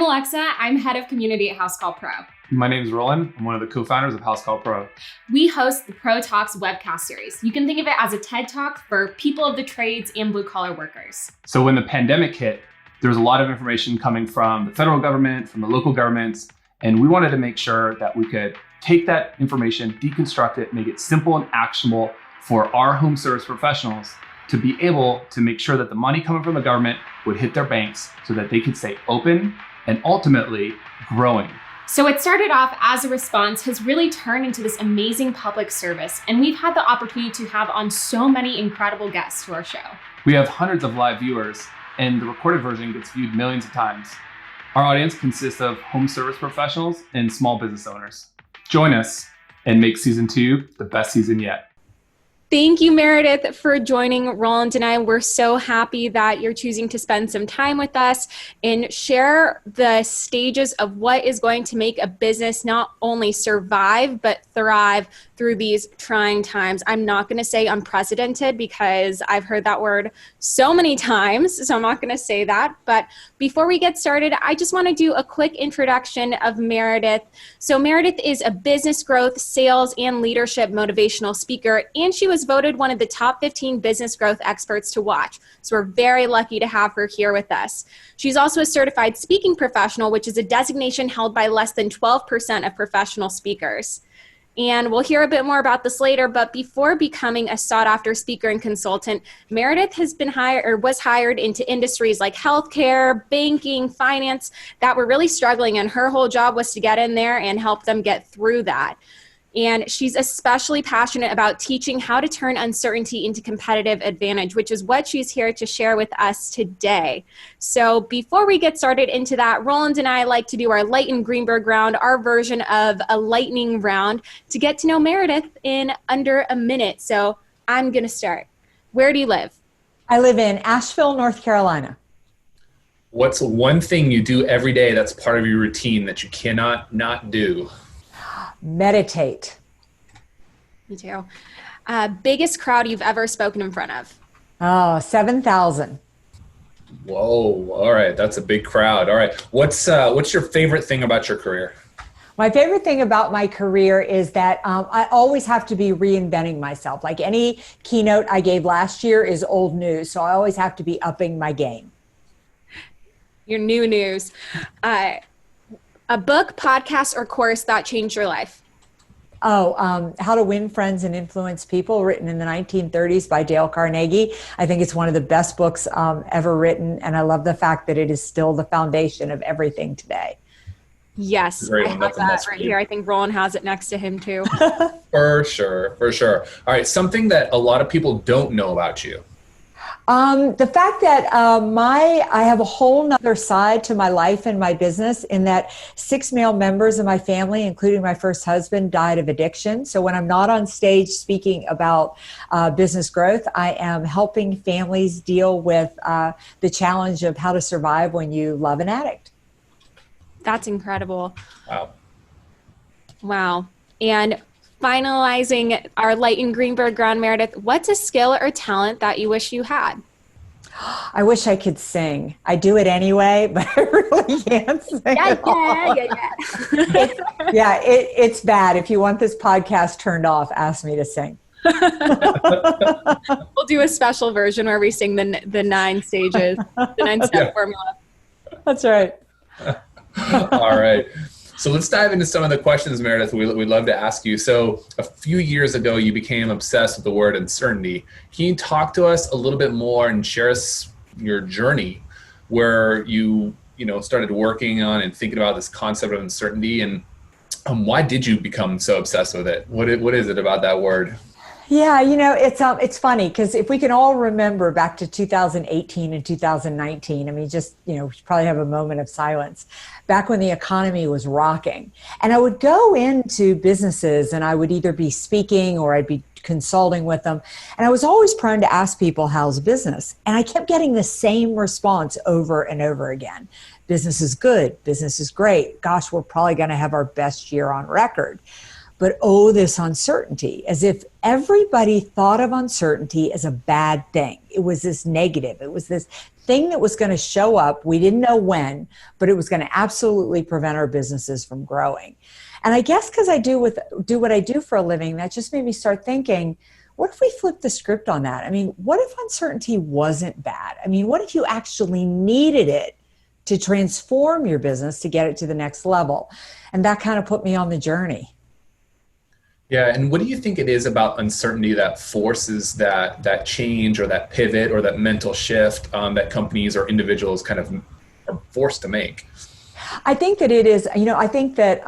Alexa. I'm head of community at Housecall Pro. My name is Roland. I'm one of the co-founders of Housecall Pro. We host the Pro Talks webcast series. You can think of it as a TED Talk for people of the trades and blue-collar workers. So when the pandemic hit, there was a lot of information coming from the federal government, from the local governments, and we wanted to make sure that we could take that information, deconstruct it, make it simple and actionable for our home service professionals to be able to make sure that the money coming from the government would hit their banks so that they could stay open and ultimately growing. So it started off as a response, has really turned into this amazing public service, and we've had the opportunity to have on so many incredible guests to our show. We have hundreds of live viewers, and the recorded version gets viewed millions of times. Our audience consists of home service professionals and small business owners. Join us and make season 2 the best season yet. Thank you, Meredith, for joining Roland and I. We're so happy that you're choosing to spend some time with us and share the stages of what is going to make a business not only survive, but thrive through these trying times. I'm not going to say unprecedented because I've heard that word so many times, so I'm not going to say that. But before we get started, I just want to do a quick introduction of Meredith. So Meredith is a business growth, sales, and leadership motivational speaker, and she was voted one of the top 15 business growth experts to watch. So we're very lucky to have her here with us. She's also a certified speaking professional, which is a designation held by less than 12% of professional speakers. And we'll hear a bit more about this later, but before becoming a sought-after speaker and consultant, Meredith has been was hired into industries like healthcare, banking, finance that were really struggling, and her whole job was to get in there and help them get through that. And she's especially passionate about teaching how to turn uncertainty into competitive advantage, which is what she's here to share with us today. So before we get started into that, Roland and I like to do our Greenberg round, our version of a lightning round, to get to know Meredith in under a minute. So I'm going to start. Where do you live? I live in Asheville, North Carolina. What's one thing you do every day that's part of your routine that you cannot not do? Meditate. Me too. Biggest crowd you've ever spoken in front of? Oh, 7,000. Whoa, all right, that's a big crowd. All right, what's your favorite thing about your career? My favorite thing about my career is that I always have to be reinventing myself. Like any keynote I gave last year is old news, so I always have to be upping my game. Your new news. A book, podcast, or course that changed your life? Oh, How to Win Friends and Influence People, written in the 1930s by Dale Carnegie. I think it's one of the best books ever written, and I love the fact that it is still the foundation of everything today. Yes, I have that right here. I think Roland has it next to him too. For sure. All right, something that a lot of people don't know about you. The fact that I have a whole nother side to my life and my business, in that 6 male members of my family, including my first husband, died of addiction. So when I'm not on stage speaking about business growth, I am helping families deal with the challenge of how to survive when you love an addict. That's incredible. Wow. And finalizing our Greenberg round, Meredith, what's a skill or talent that you wish you had? I wish I could sing. I do it anyway, but I really can't sing. It's bad. If you want this podcast turned off, ask me to sing. We'll do a special version where we sing the 9 stages, the 9-step formula. That's right. All right. So let's dive into some of the questions, Meredith, we'd love to ask you. So a few years ago, you became obsessed with the word uncertainty. Can you talk to us a little bit more and share us your journey where you started working on and thinking about this concept of uncertainty, and why did you become so obsessed with it? What is it about that word? Yeah, it's funny because if we can all remember back to 2018 and 2019, we should probably have a moment of silence, back when the economy was rocking. And I would go into businesses and I would either be speaking or I'd be consulting with them. And I was always prone to ask people, how's business? And I kept getting the same response over and over again. Business is good. Business is great. Gosh, we're probably going to have our best year on record. But this uncertainty, as if everybody thought of uncertainty as a bad thing. It was this negative. It was this thing that was going to show up. We didn't know when, but it was going to absolutely prevent our businesses from growing. And I guess because I do what I do for a living, that just made me start thinking, what if we flip the script on that? I mean, what if uncertainty wasn't bad? I mean, what if you actually needed it to transform your business to get it to the next level? And that kind of put me on the journey. Yeah, and what do you think it is about uncertainty that forces that change or that pivot or that mental shift that companies or individuals kind of are forced to make? I think that it is, I think that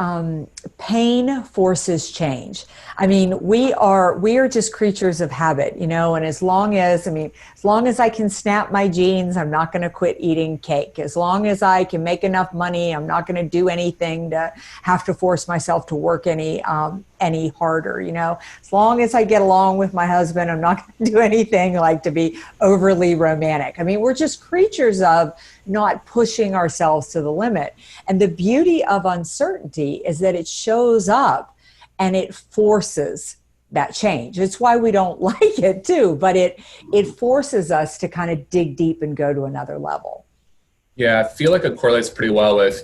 pain forces change. I mean, we are just creatures of habit, and as long as I can snap my jeans, I'm not going to quit eating cake. As long as I can make enough money, I'm not going to do anything to have to force myself to work any harder, As long as I get along with my husband, I'm not going to do anything like to be overly romantic. I mean, we're just creatures of not pushing ourselves to the limit. And the beauty of uncertainty is that it shows up and it forces that change. It's why we don't like it too, but it forces us to kind of dig deep and go to another level. Yeah, I feel like it correlates pretty well with,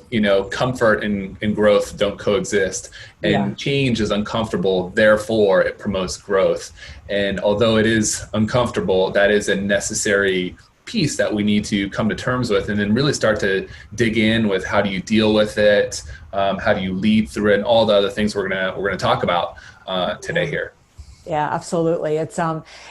comfort and growth don't coexist. And change is uncomfortable, therefore it promotes growth. And although it is uncomfortable, that is a necessary piece that we need to come to terms with, and then really start to dig in with how do you deal with it, how do you lead through it, and all the other things we're gonna talk about today here. Yeah, absolutely. It's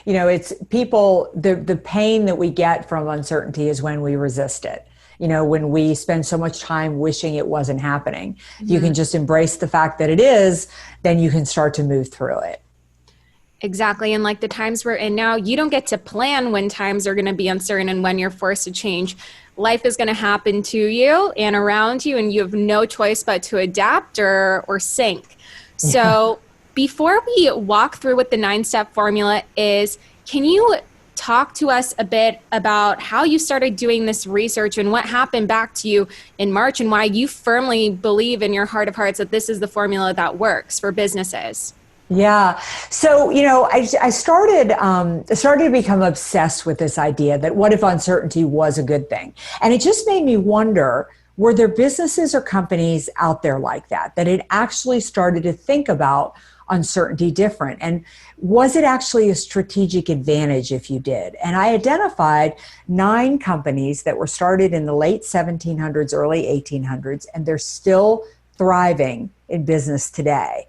it's people, the pain that we get from uncertainty is when we resist it. When we spend so much time wishing it wasn't happening. If you can just embrace the fact that it is, then you can start to move through it. Exactly. And like the times we're in now, you don't get to plan when times are going to be uncertain and when you're forced to change. Life is going to happen to you and around you, and you have no choice but to adapt or sink. So before we walk through what the 9-step formula is, can you talk to us a bit about how you started doing this research and what happened back to you in March and why you firmly believe in your heart of hearts that this is the formula that works for businesses? Yeah. So, I started to become obsessed with this idea that what if uncertainty was a good thing? And it just made me wonder, were there businesses or companies out there like that had actually started to think about uncertainty different? And was it actually a strategic advantage if you did? And I identified 9 companies that were started in the late 1700s, early 1800s, and they're still thriving in business today.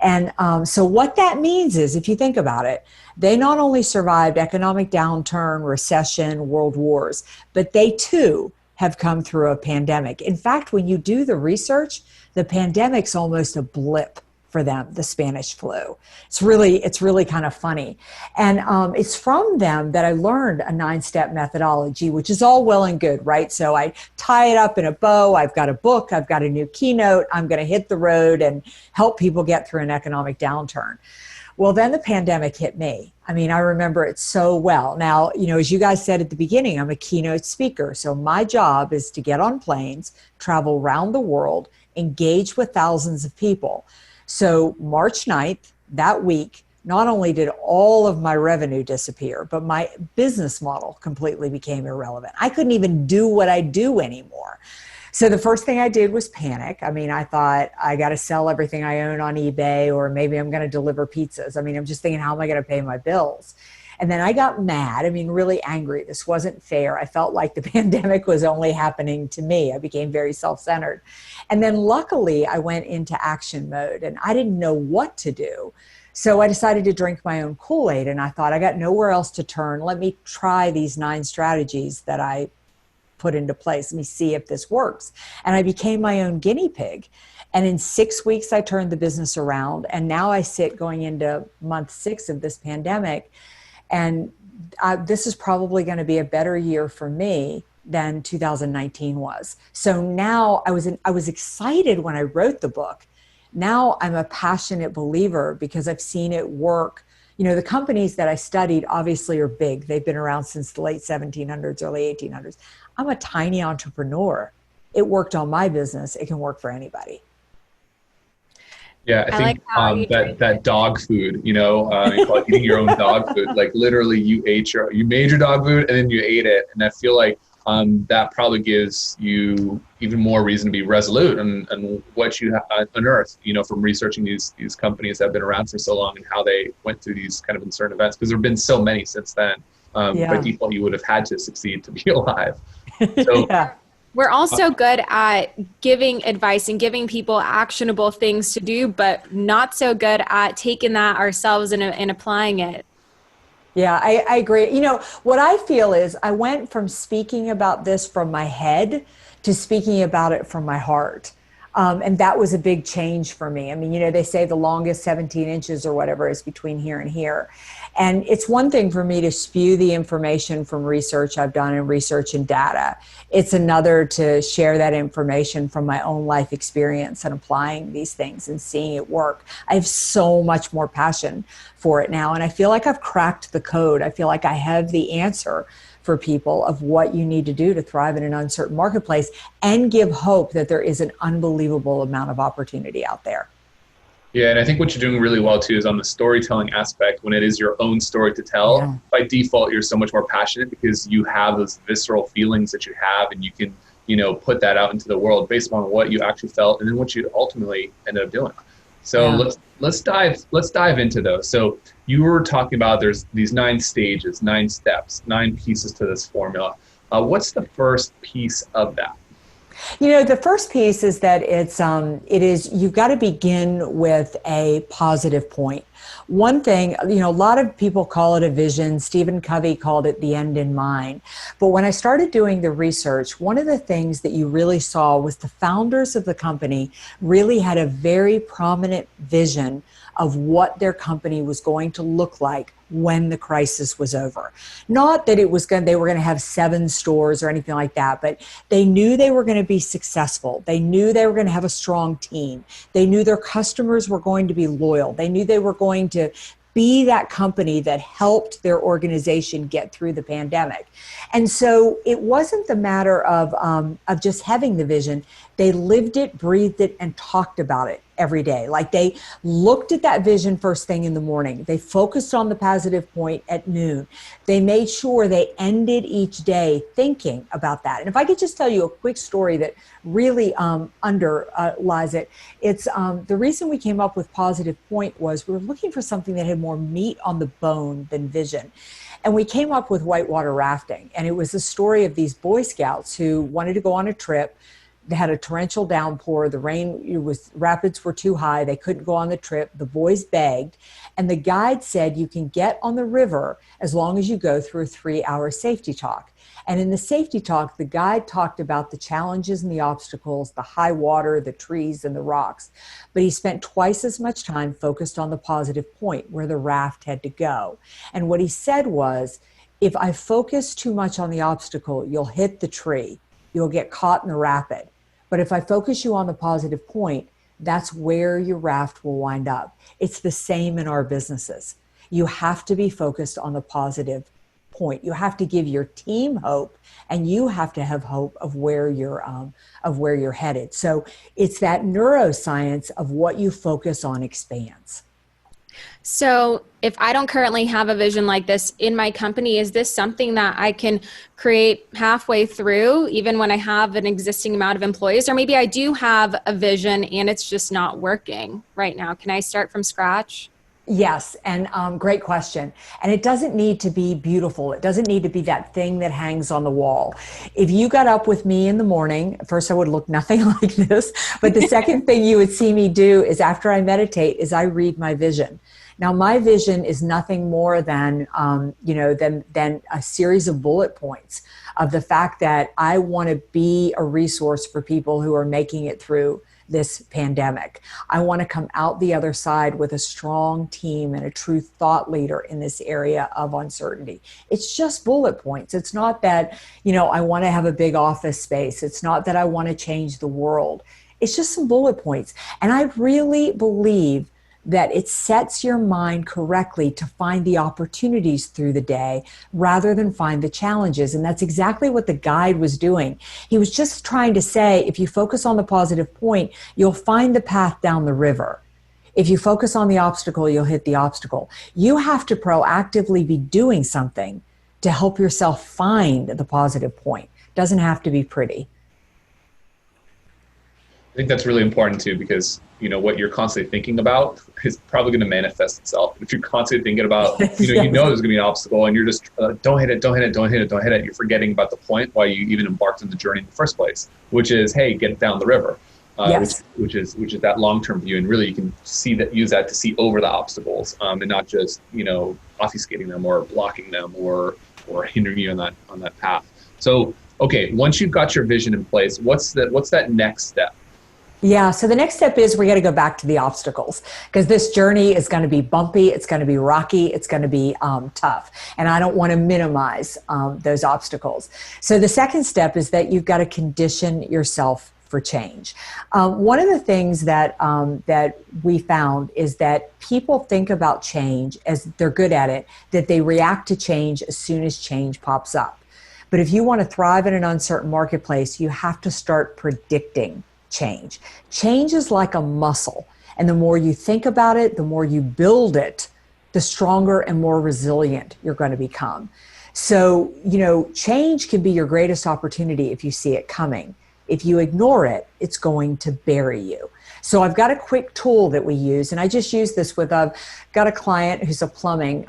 And so what that means is, if you think about it, they not only survived economic downturn, recession, world wars, but they too have come through a pandemic. In fact, when you do the research, the pandemic's almost a blip for them, the Spanish flu. It's really kind of funny. And it's from them that I learned a 9-step methodology, which is all well and good, right? So I tie it up in a bow. I've got a book. I've got a new keynote. I'm going to hit the road and help people get through an economic downturn. Well, then the pandemic hit me. I mean, I remember it so well. Now, as you guys said at the beginning, I'm a keynote speaker. So my job is to get on planes, travel around the world, engage with thousands of people. So March 9th, that week, not only did all of my revenue disappear, but my business model completely became irrelevant. I couldn't even do what I do anymore. So the first thing I did was panic. I mean, I thought I got to sell everything I own on eBay, or maybe I'm going to deliver pizzas. I mean, I'm just thinking, how am I going to pay my bills? And then I got mad. I mean, really angry. This wasn't fair. I felt like the pandemic was only happening to me. I became very self-centered. And then luckily I went into action mode and I didn't know what to do. So I decided to drink my own Kool-Aid, and I thought, I got nowhere else to turn. Let me try these 9 strategies that I put into place. Let me see if this works. And I became my own guinea pig. And in 6 weeks, I turned the business around. And now I sit going into month 6 of this pandemic. And this is probably going to be a better year for me than 2019 was. So now I was excited when I wrote the book. Now I'm a passionate believer because I've seen it work. The companies that I studied obviously are big. They've been around since the late 1700s, early 1800s. I'm a tiny entrepreneur. It worked on my business. It can work for anybody. Yeah, I think that dog food, you call it eating your own dog food. Like literally you made your dog food and then you ate it. And I feel like that probably gives you even more reason to be resolute and what you unearthed, from researching these companies that have been around for so long and how they went through these kind of uncertain events, because there have been so many since then. By default, you would have had to succeed to be alive. So, yeah. We're also good at giving advice and giving people actionable things to do, but not so good at taking that ourselves and applying it. Yeah, I agree. What I feel is I went from speaking about this from my head to speaking about it from my heart. And that was a big change for me. I mean, they say the longest 17 inches or whatever is between here and here. And it's one thing for me to spew the information from research I've done in research and data. It's another to share that information from my own life experience and applying these things and seeing it work. I have so much more passion for it now. And I feel like I've cracked the code. I feel like I have the answer for people of what you need to do to thrive in an uncertain marketplace and give hope that there is an unbelievable amount of opportunity out there. Yeah, and I think what you're doing really well too is on the storytelling aspect. When it is your own story to tell, by default, you're so much more passionate because you have those visceral feelings that you have, and you can, put that out into the world based on what you actually felt and then what you ultimately ended up doing. So let's dive into those. So you were talking about there's these 9 stages, 9 steps, 9 pieces to this formula. What's the first piece of that? The first piece is that you've got to begin with a positive point. One thing, a lot of people call it a vision. Stephen Covey called it the end in mind. But when I started doing the research, one of the things that you really saw was the founders of the company really had a very prominent vision of what their company was going to look like when the crisis was over. Not that they were going to have 7 stores or anything like that, but they knew they were going to be successful. They knew they were going to have a strong team. They knew their customers were going to be loyal. They knew they were going to be that company that helped their organization get through the pandemic. And so it wasn't the matter of just having the vision. They lived it, breathed it, and talked about it every day. Like they looked at that vision first thing in the morning. They focused on the positive point at noon. They made sure they ended each day thinking about that. And if I could just tell you a quick story that really underlies it, it's the reason we came up with positive point was we were looking for something that had more meat on the bone than vision. And we came up with whitewater rafting. And it was the story of these Boy Scouts who wanted to go on a trip. They had a torrential downpour. The rapids were too high. They couldn't go on the trip. The boys begged. And the guide said, you can get on the river as long as you go through a 3-hour safety talk. And in the safety talk, the guide talked about the challenges and the obstacles, the high water, the trees, and the rocks. But he spent twice as much time focused on the positive point where the raft had to go. And what he said was, if I focus too much on the obstacle, you'll hit the tree. You'll get caught in the rapid. But if I focus you on the positive point, that's where your raft will wind up. It's the same in our businesses. You have to be focused on the positive point. You have to give your team hope, and you have to have hope of where you're headed. So it's that neuroscience of what you focus on expands. So if I don't currently have a vision like this in my company, is this something that I can create halfway through, even when I have an existing amount of employees? Or maybe I do have a vision and it's just not working right now. Can I start from scratch? Yes, and great question. And it doesn't need to be beautiful. It doesn't need to be that thing that hangs on the wall. If you got up with me in the morning, first I would look nothing like this, but the second thing you would see me do is after I meditate is I read my vision. Now, my vision is nothing more than a series of bullet points of the fact that I want to be a resource for people who are making it through this pandemic. I want to come out the other side with a strong team and a true thought leader in this area of uncertainty. It's just bullet points. It's not that, I want to have a big office space. It's not that I want to change the world. It's just some bullet points. And I really believe that it sets your mind correctly to find the opportunities through the day rather than find the challenges. And that's exactly what the guide was doing. He was just trying to say, if you focus on the positive point, you'll find the path down the river. If you focus on the obstacle, you'll hit the obstacle. You have to proactively be doing something to help yourself find the positive point, Doesn't have to be pretty. I think that's really important too, because what you're constantly thinking about is probably going to manifest itself. If you're constantly thinking about, Yes. you know there's going to be an obstacle, and you're just don't hit it, don't hit it, don't hit it, don't hit it. You're forgetting about the point why you even embarked on the journey in the first place, which is, hey, get down the river. Yes. which is that long-term view, and really you can use that to see over the obstacles, and not just obfuscating them or blocking them or hindering you on that path. So okay, once you've got your vision in place, what's that next step? Yeah, so the next step is we got to go back to the obstacles, because this journey is going to be bumpy, it's going to be rocky, it's going to be tough. And I don't want to minimize those obstacles. So the second step is that you've got to condition yourself for change. One of the things that we found is that people think about change as they're good at it, that they react to change as soon as change pops up. But if you want to thrive in an uncertain marketplace, you have to start predicting change. Change is like a muscle, and the more you think about it, the more you build it, the stronger and more resilient you're going to become. So, change can be your greatest opportunity if you see it coming. If you ignore it, it's going to bury you. So I've got a quick tool that we use, and I just use this with got a client who's a plumbing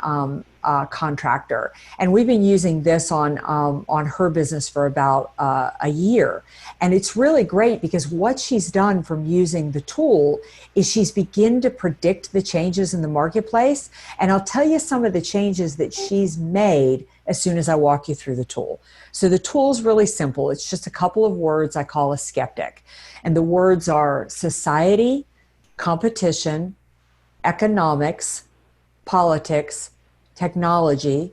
contractor, and we've been using this on her business for about a year. And it's really great because what she's done from using the tool is she's begun to predict the changes in the marketplace. And I'll tell you some of the changes that she's made as soon as I walk you through the tool. So the tool is really simple. It's just a couple of words I call a skeptic. And the words are society, competition, economics, politics, technology,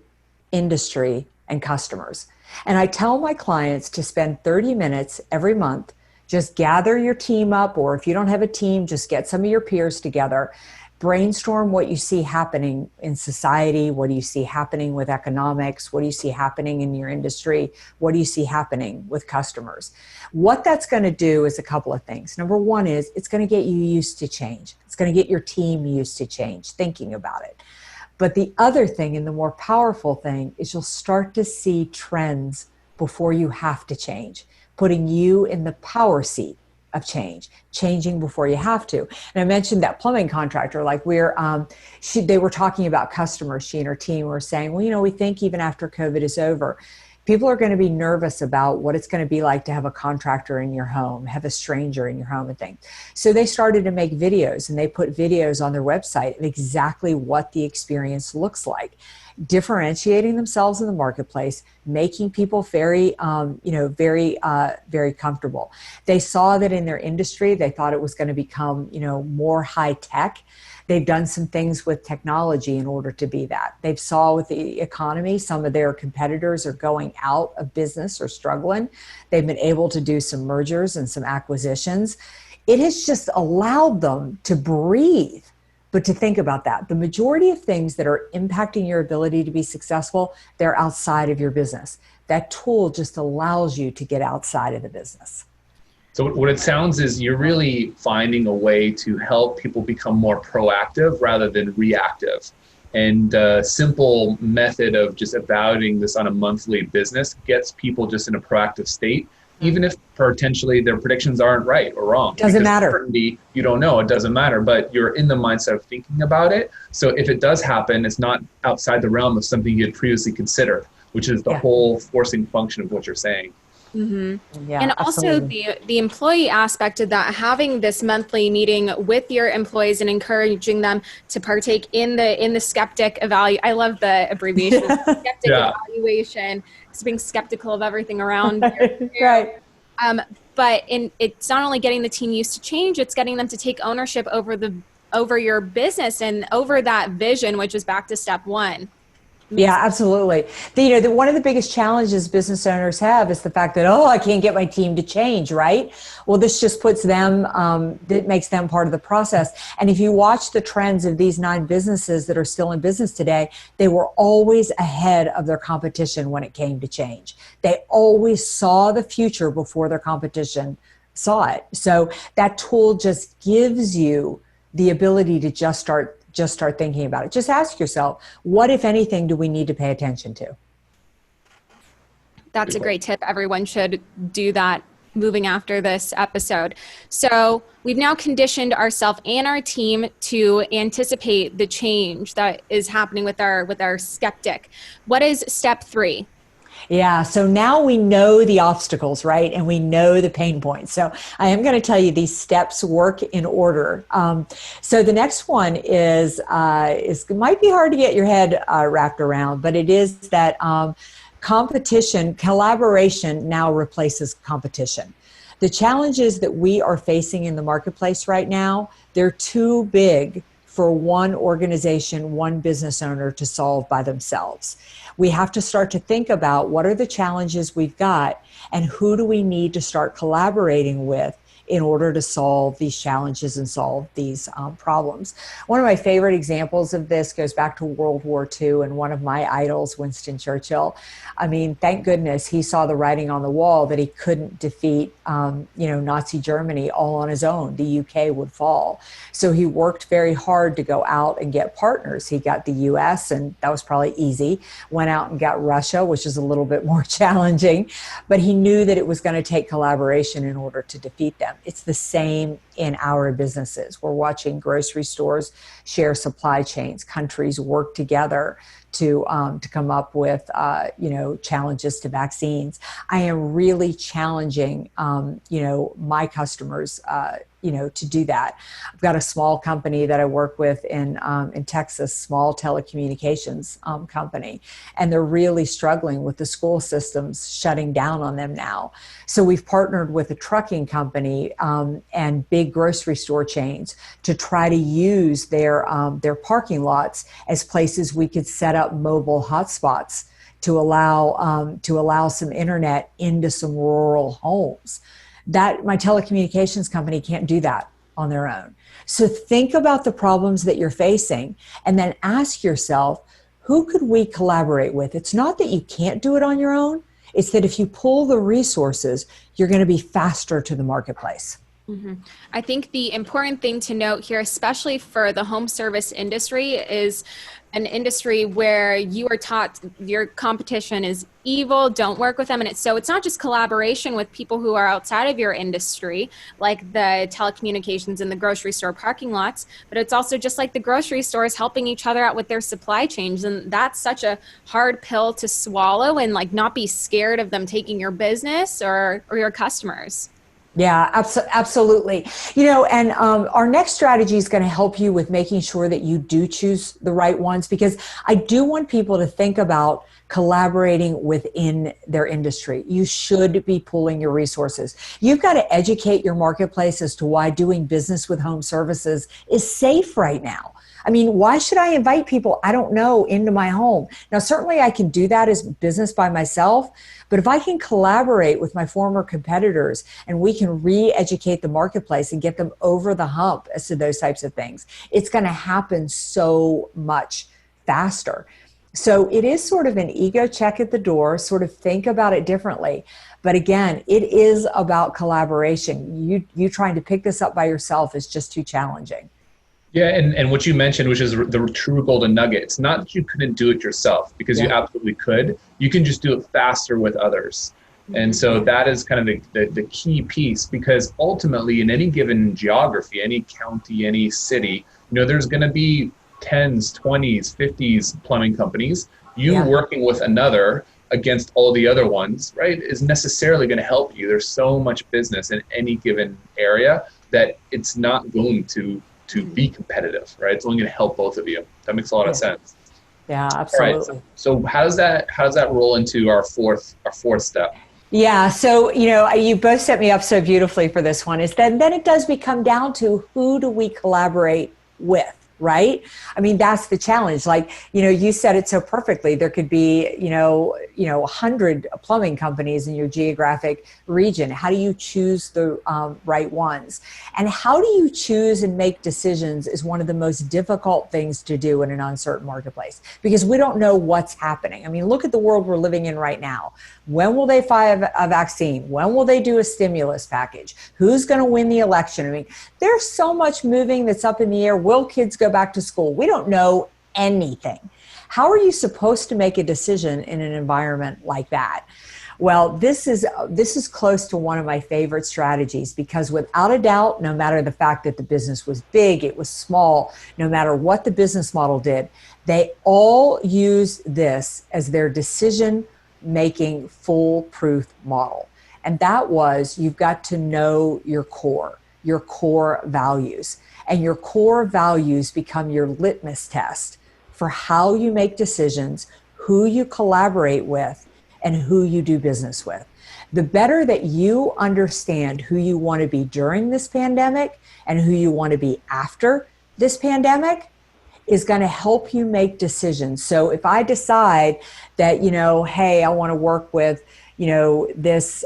industry, and customers. And I tell my clients to spend 30 minutes every month, just gather your team up, or if you don't have a team, just get some of your peers together, brainstorm what you see happening in society, what do you see happening with economics, what do you see happening in your industry, what do you see happening with customers. What that's going to do is a couple of things. Number one is it's going to get you used to change. It's going to get your team used to change, thinking about it. But the other thing, and the more powerful thing, is you'll start to see trends before you have to change, putting you in the power seat of change, changing before you have to. And I mentioned that plumbing contractor, like they were talking about customers, she and her team were saying, well, we think even after COVID is over, people are going to be nervous about what it's going to be like to have a contractor in your home, have a stranger in your home and things. So they started to make videos, and they put videos on their website of exactly what the experience looks like, differentiating themselves in the marketplace, making people very comfortable. They saw that in their industry, they thought it was going to become, more high tech. They've done some things with technology in order to be that. They've saw with the economy, some of their competitors are going out of business or struggling. They've been able to do some mergers and some acquisitions. It has just allowed them to breathe. But to think about that, the majority of things that are impacting your ability to be successful, they're outside of your business. That tool just allows you to get outside of the business. So what it sounds is you're really finding a way to help people become more proactive rather than reactive. And a simple method of just evaluating this on a monthly business gets people just in a proactive state, even if potentially their predictions aren't right or wrong. Doesn't matter. Certainty, you don't know, it doesn't matter, but you're in the mindset of thinking about it. So if it does happen, it's not outside the realm of something you had previously considered, which is the whole forcing function of what you're saying. Mm-hmm. Yeah, and also absolutely. the employee aspect of that, having this monthly meeting with your employees and encouraging them to partake in the skeptic evaluation. I love the abbreviation, skeptic evaluation, because being skeptical of everything around. Right. But it's not only getting the team used to change, it's getting them to take ownership over your business and over that vision, which is back to step one. Yeah, absolutely. One of the biggest challenges business owners have is the fact that, I can't get my team to change, right? Well, this just puts them, it makes them part of the process. And if you watch the trends of these 9 businesses that are still in business today, they were always ahead of their competition when it came to change. They always saw the future before their competition saw it. So that tool just gives you the ability to just start thinking about it. Just ask yourself, what, if anything, do we need to pay attention to? That's a great tip. Everyone should do that moving after this episode. So we've now conditioned ourselves and our team to anticipate the change that is happening with our skeptic. What is step 3? Yeah, so now we know the obstacles, right? And we know the pain points. So I am going to tell you these steps work in order. So the next one is it might be hard to get your head wrapped around, but it is that collaboration now replaces competition. The challenges that we are facing in the marketplace right now, they're too big for one organization, one business owner to solve by themselves. We have to start to think about what are the challenges we've got and who do we need to start collaborating with in order to solve these challenges and solve these problems. One of my favorite examples of this goes back to World War II and one of my idols, Winston Churchill. I mean, thank goodness he saw the writing on the wall that he couldn't defeat, Nazi Germany all on his own. The UK would fall. So he worked very hard to go out and get partners. He got the US, and that was probably easy. Went out and got Russia, which is a little bit more challenging. But he knew that it was going to take collaboration in order to defeat them. It's the same in our businesses. We're watching grocery stores share supply chains, countries work together to come up with challenges to vaccines. I am really challenging my customers to do that. I've got a small company that I work with in Texas, small telecommunications company, and they're really struggling with the school systems shutting down on them now. So we've partnered with a trucking company and big grocery store chains to try to use their parking lots as places we could set up mobile hotspots to allow some internet into some rural homes. That my telecommunications company can't do that on their own. So think about the problems that you're facing and then ask yourself, who could we collaborate with? It's not that you can't do it on your own. It's that if you pull the resources, you're going to be faster to the marketplace. Mm-hmm. I think the important thing to note here, especially for the home service industry, is an industry where you are taught your competition is evil, don't work with them. And it's not just collaboration with people who are outside of your industry, like the telecommunications and the grocery store parking lots, but it's also just like the grocery stores helping each other out with their supply chains. And that's such a hard pill to swallow and not be scared of them taking your business or your customers. Yeah, absolutely. And our next strategy is going to help you with making sure that you do choose the right ones, because I do want people to think about collaborating within their industry. You should be pooling your resources. You've got to educate your marketplace as to why doing business with home services is safe right now. I mean, why should I invite people I don't know into my home? Now, certainly I can do that as business by myself, but if I can collaborate with my former competitors and we can re-educate the marketplace and get them over the hump as to those types of things, it's going to happen so much faster. So it is sort of an ego check at the door, sort of think about it differently. But again, it is about collaboration. You trying to pick this up by yourself is just too challenging. Yeah, and what you mentioned, which is the true golden nugget, it's not that you couldn't do it yourself, because you absolutely could. You can just do it faster with others. And so that is kind of the key piece, because ultimately in any given geography, any county, any city, there's going to be 10s, 20s, 50s plumbing companies. Working with another against all the other ones, right, is necessarily going to help you. There's so much business in any given area that it's not going to be competitive, right? It's only going to help both of you. That makes a lot of sense. Yeah, absolutely. All right, so how does that roll into our fourth step? Yeah, so you both set me up so beautifully for this one. Is then it does become down to who do we collaborate with, right? I mean, that's the challenge. Like, you said it so perfectly. There could be 100 plumbing companies in your geographic region. How do you choose the right ones? And how do you choose and make decisions is one of the most difficult things to do in an uncertain marketplace, because we don't know what's happening. I mean, look at the world we're living in right now. When will they find a vaccine? When will they do a stimulus package? Who's going to win the election? I mean, there's so much moving that's up in the air. Will kids go back to school? We don't know anything. How are you supposed to make a decision in an environment like that? Well, this is close to one of my favorite strategies, because without a doubt, no matter the fact that the business was big, it was small, no matter what the business model did, they all use this as their decision-making foolproof model. And that was, you've got to know your core values. And your core values become your litmus test for how you make decisions, who you collaborate with, and who you do business with. The better that you understand who you want to be during this pandemic and who you want to be after this pandemic is going to help you make decisions. So if I decide that, hey, I want to work with, this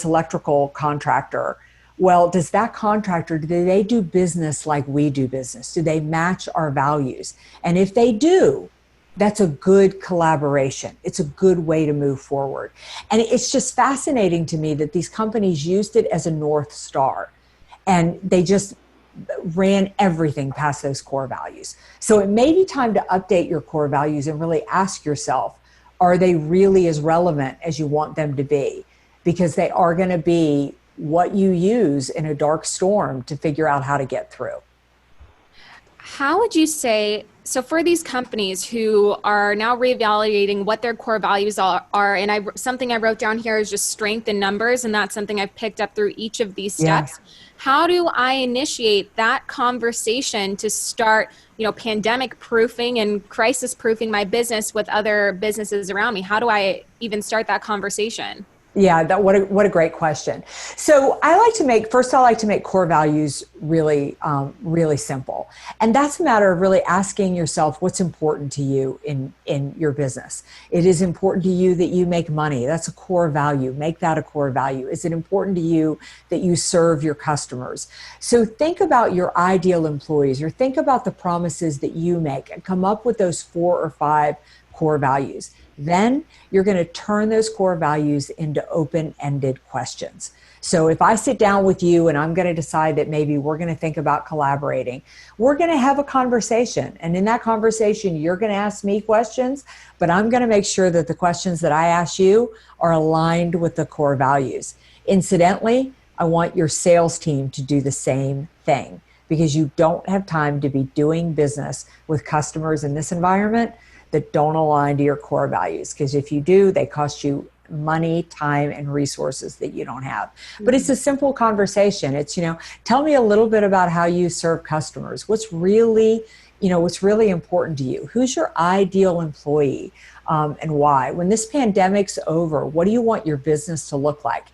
electrical contractor, well, does that contractor, do they do business like we do business? Do they match our values? And if they do, that's a good collaboration. It's a good way to move forward. And it's just fascinating to me that these companies used it as a North Star, and they just ran everything past those core values. So it may be time to update your core values and really ask yourself, are they really as relevant as you want them to be? Because they are going to be what you use in a dark storm to figure out how to get through. How would you say, so for these companies who are now reevaluating what their core values are, and something I wrote down here is just strength in numbers, and that's something I've picked up through each of these steps. Yeah. How do I initiate that conversation to start, pandemic proofing and crisis proofing my business with other businesses around me? How do I even start that conversation? Yeah, what a great question. So I like to make core values really, really simple. And that's a matter of really asking yourself what's important to you in your business. It is important to you that you make money. That's a core value. Make that a core value. Is it important to you that you serve your customers? So think about your ideal employees, or think about the promises that you make, and come up with those 4 or 5 core values. Then you're going to turn those core values into open-ended questions. So if I sit down with you and I'm going to decide that maybe we're going to think about collaborating, we're going to have a conversation. And in that conversation, you're going to ask me questions, but I'm going to make sure that the questions that I ask you are aligned with the core values. Incidentally, I want your sales team to do the same thing, because you don't have time to be doing business with customers in this environment that don't align to your core values. Because if you do, they cost you money, time, and resources that you don't have. But it's a simple conversation. It's, tell me a little bit about how you serve customers. What's really important to you? Who's your ideal employee, and why? When this pandemic's over, what do you want your business to look like?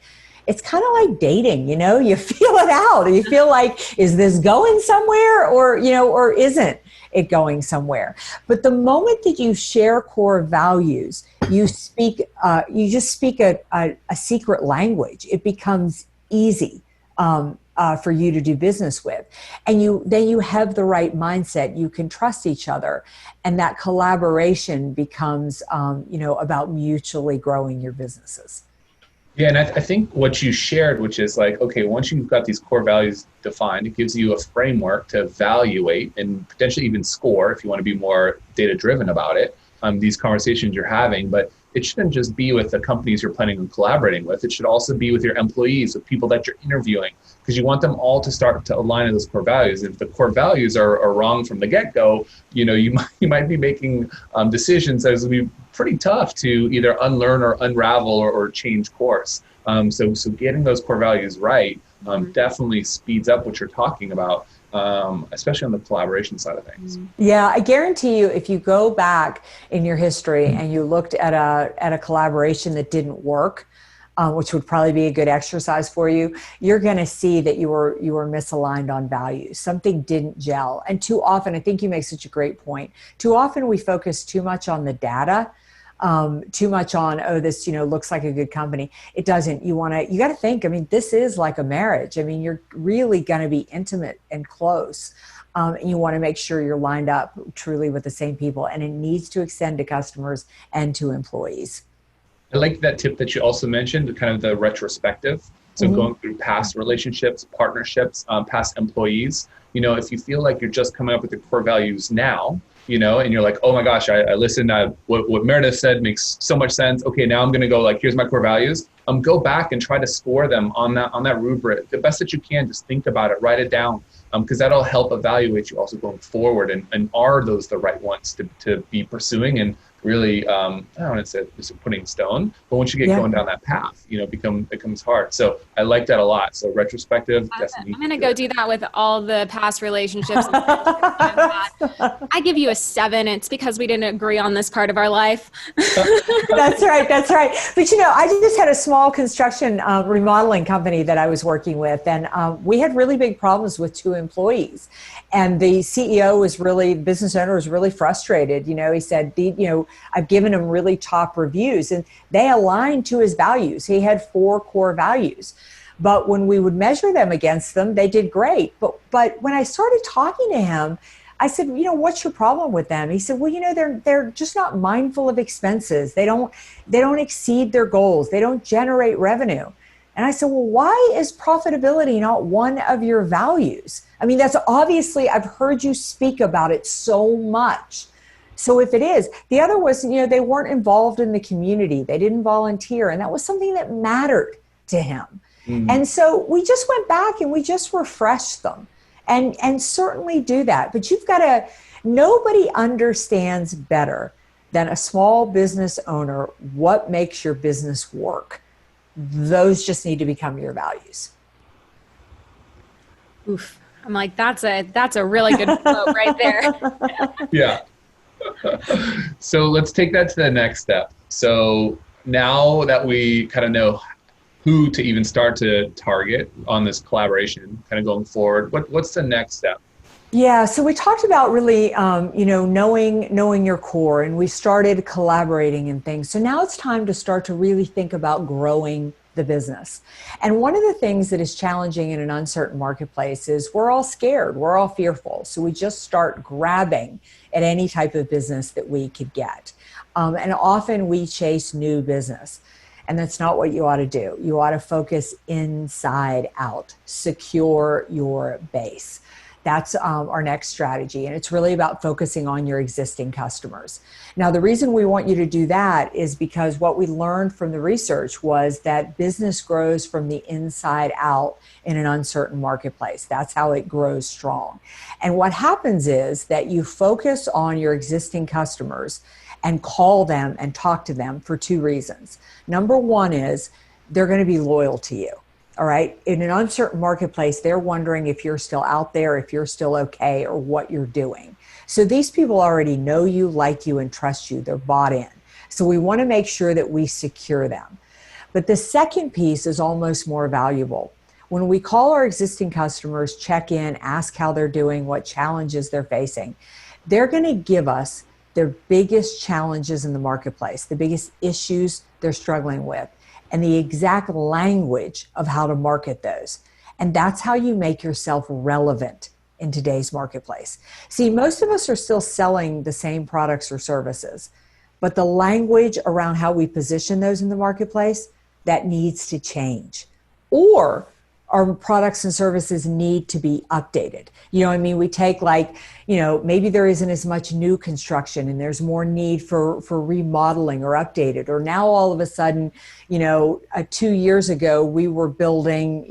It's kind of like dating, you feel it out. You feel like, is this going somewhere, or isn't it going somewhere? But the moment that you share core values, you just speak a secret language. It becomes easy for you to do business with. And then you have the right mindset. You can trust each other. And that collaboration becomes, about mutually growing your businesses. Yeah, and I think what you shared, which is like, okay, once you've got these core values defined, it gives you a framework to evaluate and potentially even score, if you want to be more data-driven about it, these conversations you're having. But it shouldn't just be with the companies you're planning on collaborating with. It should also be with your employees, with people that you're interviewing, because you want them all to start to align to those core values. If the core values are wrong from the get-go, you might be making decisions that will be pretty tough to either unlearn or unravel or change course. So getting those core values right definitely speeds up what you're talking about, especially on the collaboration side of things. Yeah, I guarantee you, if you go back in your history and you looked at a collaboration that didn't work, which would probably be a good exercise for you, you're going to see that you were misaligned on values. Something didn't gel. And too often, I think you make such a great point, too often we focus too much on the data, too much on, this, looks like a good company. It doesn't. You got to think, this is like a marriage. You're really going to be intimate and close. And you want to make sure you're lined up truly with the same people, and it needs to extend to customers and to employees. I like that tip that you also mentioned, kind of the retrospective. So going through past relationships, partnerships, past employees. If you feel like you're just coming up with your core values now, and you're like, oh my gosh, I listened. What Meredith said makes so much sense. Okay, now I'm going to go like, here's my core values. Go back and try to score them on that rubric. The best that you can, just think about it, write it down, because that'll help evaluate you also going forward. And are those the right ones to be pursuing? And really, I don't want to say it's a putting stone, but once you get going down that path, it becomes hard. So I like that a lot. So retrospective, definitely. I'm going to go do that with all the past relationships. I give you a 7. It's because we didn't agree on this part of our life. That's right. But I just had a small construction remodeling company that I was working with, and we had really big problems with 2 employees. And the CEO the business owner was really frustrated. He said, I've given him really top reviews, and they aligned to his values. He had 4 core values. But when we would measure them against them, they did great. But when I started talking to him, I said, what's your problem with them? He said, well, they're just not mindful of expenses. They don't exceed their goals. They don't generate revenue. And I said, well, why is profitability not one of your values? I mean, that's obviously, I've heard you speak about it so much. So if it is, the other was, they weren't involved in the community. They didn't volunteer. And that was something that mattered to him. Mm-hmm. And so we just went back and we just refreshed them and certainly do that. But nobody understands better than a small business owner what makes your business work. Those just need to become your values. Oof. I'm like, that's a really good quote right there. Yeah. So let's take that to the next step. So now that we kind of know who to even start to target on this collaboration, kind of going forward, what's the next step? Yeah, so we talked about really, knowing your core, and we started collaborating and things. So now it's time to start to really think about growing the business. And one of the things that is challenging in an uncertain marketplace is we're all scared, we're all fearful. So we just start grabbing at any type of business that we could get. And often we chase new business. And that's not what you ought to do. You ought to focus inside out, secure your base. That's our next strategy. And it's really about focusing on your existing customers. Now, the reason we want you to do that is because what we learned from the research was that business grows from the inside out in an uncertain marketplace. That's how it grows strong. And what happens is that you focus on your existing customers and call them and talk to them for 2 reasons. Number 1 is they're going to be loyal to you. All right. In an uncertain marketplace, they're wondering if you're still out there, if you're still okay, or what you're doing. So these people already know you, like you, and trust you. They're bought in. So we want to make sure that we secure them. But the second piece is almost more valuable. When we call our existing customers, check in, ask how they're doing, what challenges they're facing, they're going to give us their biggest challenges in the marketplace, the biggest issues they're struggling with, and the exact language of how to market those. And that's how you make yourself relevant in today's marketplace. See, most of us are still selling the same products or services, but the language around how we position those in the marketplace, that needs to change. Or our products and services need to be updated. We take maybe there isn't as much new construction and there's more need for remodeling or updated. Or now all of a sudden, 2 years ago, we were building,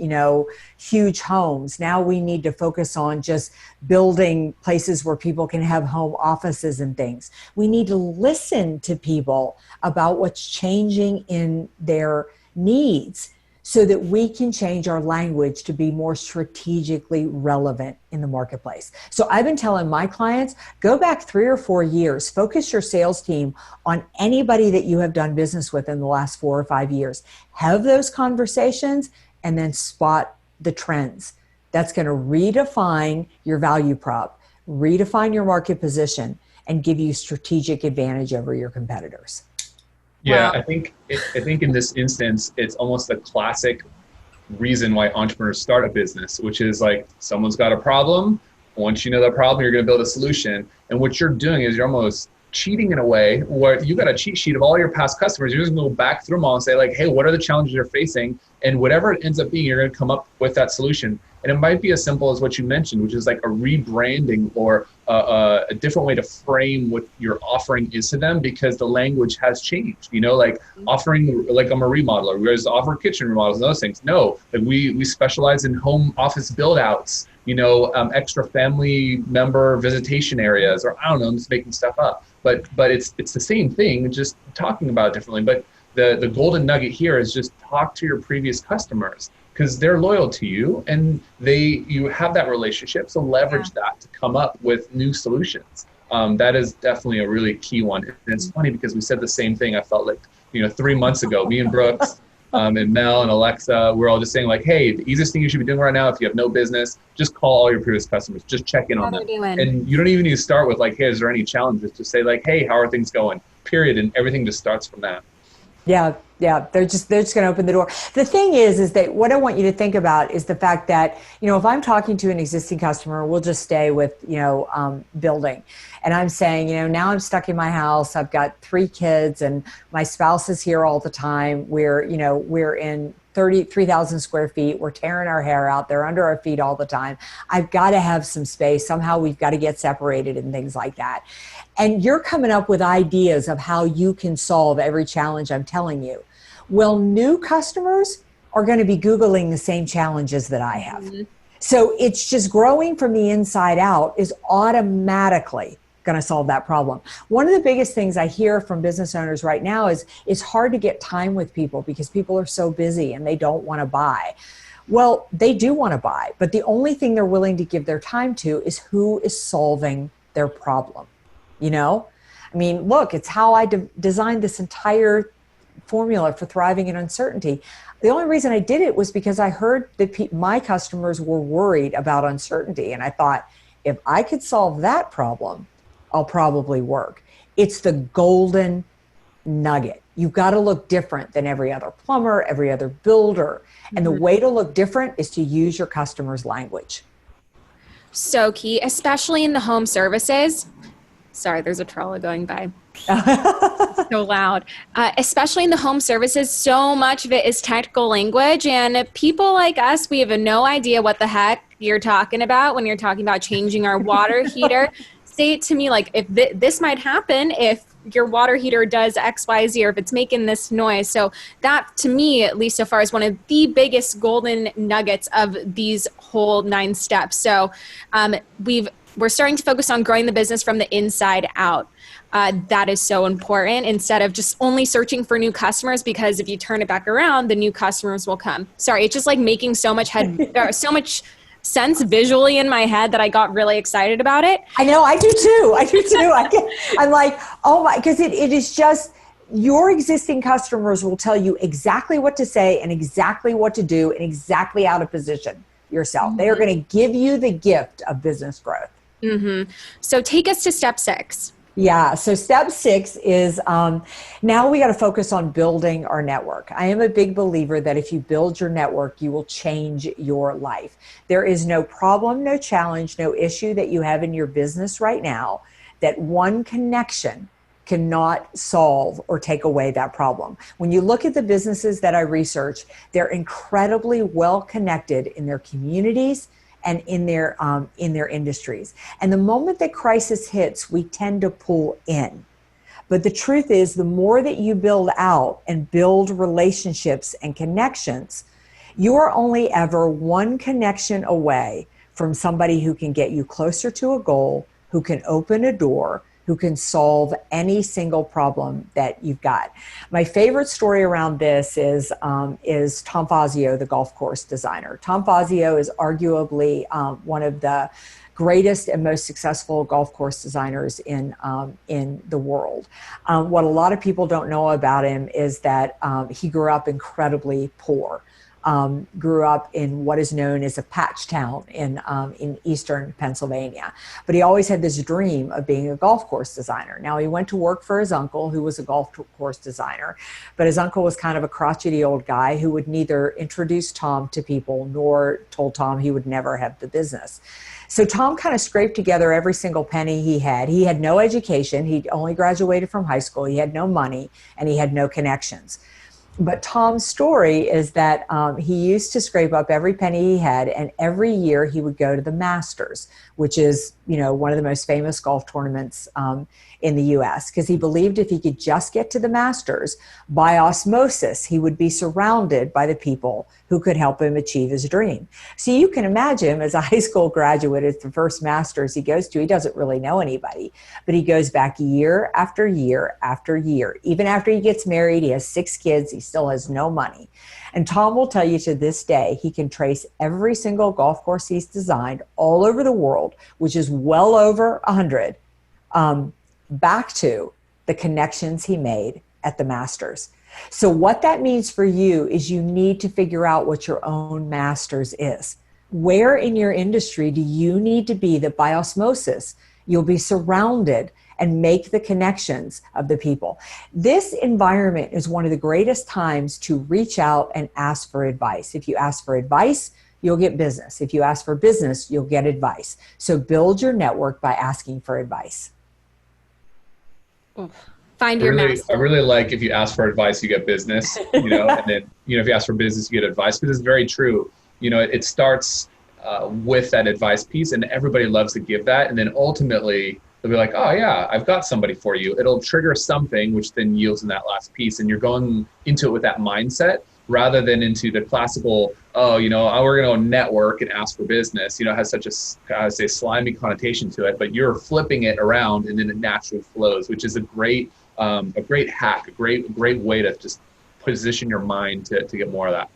huge homes. Now we need to focus on just building places where people can have home offices and things. We need to listen to people about what's changing in their needs, so that we can change our language to be more strategically relevant in the marketplace. So I've been telling my clients, go back 3 or 4 years, focus your sales team on anybody that you have done business with in the last 4 or 5 years. Have those conversations and then spot the trends. That's going to redefine your value prop, redefine your market position, and give you strategic advantage over your competitors. Yeah, wow. I think in this instance, it's almost the classic reason why entrepreneurs start a business, which is like someone's got a problem. Once you know that problem, you're going to build a solution. And what you're doing is you're almost cheating in a way where you got a cheat sheet of all your past customers. You're just going to go back through them all and say like, hey, what are the challenges you're facing? And whatever it ends up being, you're going to come up with that solution. And it might be as simple as what you mentioned, which is like a rebranding or a different way to frame what your offering is to them, because the language has changed. You know, like offering, like I'm a remodeler. We just offer kitchen remodels and those things. No, like we specialize in home office build outs, you know, extra family member visitation areas, or I don't know, I'm just making stuff up. But it's the same thing, just talking about it differently. But the golden nugget here is just talk to your previous customers, because they're loyal to you and you have that relationship. So leverage that to come up with new solutions. That is definitely a really key one. And it's funny because we said the same thing. I felt like, 3 months ago, me and Brooks and Mel and Alexa, we're all just saying like, hey, the easiest thing you should be doing right now, if you have no business, just call all your previous customers, just check in on them. And you don't even need to start with like, hey, is there any challenges? Just say like, hey, how are things going? Period. And everything just starts from that. Yeah. They're just going to open the door. The thing is that what I want you to think about is the fact that, if I'm talking to an existing customer, we'll just stay with, building. And I'm saying, now I'm stuck in my house. I've got 3 kids and my spouse is here all the time. We're in 3,000 square feet. We're tearing our hair out. They're under our feet all the time. I've got to have some space. Somehow we've got to get separated and things like that. And you're coming up with ideas of how you can solve every challenge I'm telling you. Well, new customers are going to be Googling the same challenges that I have. Mm-hmm. So it's just growing from the inside out is automatically going to solve that problem. One of the biggest things I hear from business owners right now is it's hard to get time with people because people are so busy and they don't want to buy. Well, they do want to buy, but the only thing they're willing to give their time to is who is solving their problem. Look, it's how I designed this entire formula for thriving in uncertainty. The only reason I did it was because I heard that my customers were worried about uncertainty. And I thought, if I could solve that problem, I'll probably work. It's the golden nugget. You've got to look different than every other plumber, every other builder. And the way to look different is to use your customer's language. So key, especially in the home services. Sorry, there's a trolley going by. So loud. Especially in the home services, so much of it is technical language, and people like us, we have no idea what the heck you're talking about when you're talking about changing our water heater. Say it to me like, if this might happen if your water heater does X, Y, Z, or if it's making this noise. So that, to me, at least so far, is one of the biggest golden nuggets of these whole 9 steps. So we're starting to focus on growing the business from the inside out. That is so important, instead of just only searching for new customers, because if you turn it back around, the new customers will come. Sorry, it's just like making so much sense visually in my head that I got really excited about it. I know, I do too. I'm like, oh my, because it is just, your existing customers will tell you exactly what to say and exactly what to do and exactly how to position yourself. Mm-hmm. They are going to give you the gift of business growth. Mm-hmm. So take us to step 6. Yeah. So step 6 is now we got to focus on building our network. I am a big believer that if you build your network, you will change your life. There is no problem, no challenge, no issue that you have in your business right now that one connection cannot solve or take away that problem. When you look at the businesses that I research, they're incredibly well connected in their communities and in their industries. And the moment that crisis hits, we tend to pull in. But the truth is, the more that you build out and build relationships and connections, you are only ever one connection away from somebody who can get you closer to a goal, who can open a door, who can solve any single problem that you've got. My favorite story around this is Tom Fazio, the golf course designer. Tom Fazio is arguably one of the greatest and most successful golf course designers in the world. What a lot of people don't know about him is that he grew up incredibly poor. grew up in what is known as a patch town in eastern Pennsylvania. But he always had this dream of being a golf course designer. Now, he went to work for his uncle, who was a golf course designer, but his uncle was kind of a crotchety old guy who would neither introduce Tom to people nor told Tom he would never have the business. So Tom kind of scraped together every single penny he had. He had no education. He'd only graduated from high school. He had no money, and he had no connections. But Tom's story is that he used to scrape up every penny he had, and every year he would go to the Masters, which is, one of the most famous golf tournaments in the U.S., because he believed if he could just get to the Masters, by osmosis, he would be surrounded by the people who could help him achieve his dream. So you can imagine, as a high school graduate, it's the first Masters he goes to, he doesn't really know anybody, but he goes back year after year after year. Even after he gets married, he has 6 kids, he still has no money. And Tom will tell you to this day, he can trace every single golf course he's designed all over the world, which is well over 100, back to the connections he made at the Masters. So what that means for you is you need to figure out what your own Masters is. Where in your industry do you need to be that by osmosis, you'll be surrounded and make the connections of the people? This environment is one of the greatest times to reach out and ask for advice. If you ask for advice, you'll get business. If you ask for business, you'll get advice. So build your network by asking for advice. Find your master. I really like if you ask for advice, you get business, and then, if you ask for business, you get advice, because it's very true. It starts with that advice piece, and everybody loves to give that. And then ultimately they'll be like, oh yeah, I've got somebody for you. It'll trigger something, which then yields in that last piece. And you're going into it with that mindset rather than into the classical, we're going to network and ask for business. It has such a slimy connotation to it, but you're flipping it around and then it naturally flows, which is a great hack, a great way to just position your mind to get more of that.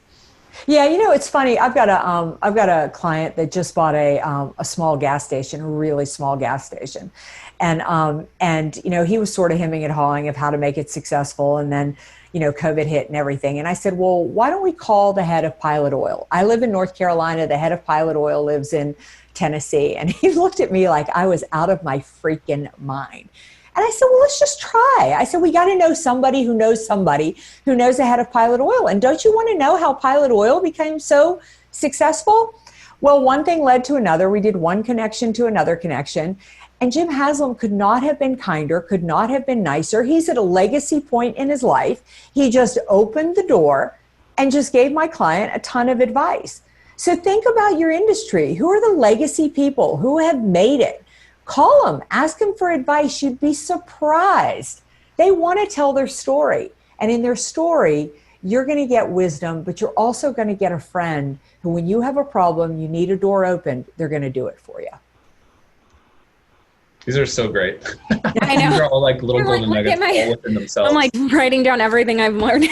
Yeah, it's funny. I've got a client that just bought a small gas station, a really small gas station, and he was sort of hemming and hawing of how to make it successful, and then COVID hit and everything. And I said, well, why don't we call the head of Pilot Oil? I live in North Carolina. The head of Pilot Oil lives in Tennessee, and he looked at me like I was out of my freaking mind. And I said, well, let's just try. I said, we got to know somebody who knows the head of Pilot Oil. And don't you want to know how Pilot Oil became so successful? Well, one thing led to another. We did one connection to another connection. And Jim Haslam could not have been kinder, could not have been nicer. He's at a legacy point in his life. He just opened the door and just gave my client a ton of advice. So think about your industry. Who are the legacy people who have made it? Call them, ask them for advice. You'd be surprised. They want to tell their story. And in their story, you're going to get wisdom, but you're also going to get a friend who, when you have a problem, you need a door opened, they're going to do it for you. These are so great. I know. These are all like little golden nuggets all within themselves. I'm like writing down everything I'm learning.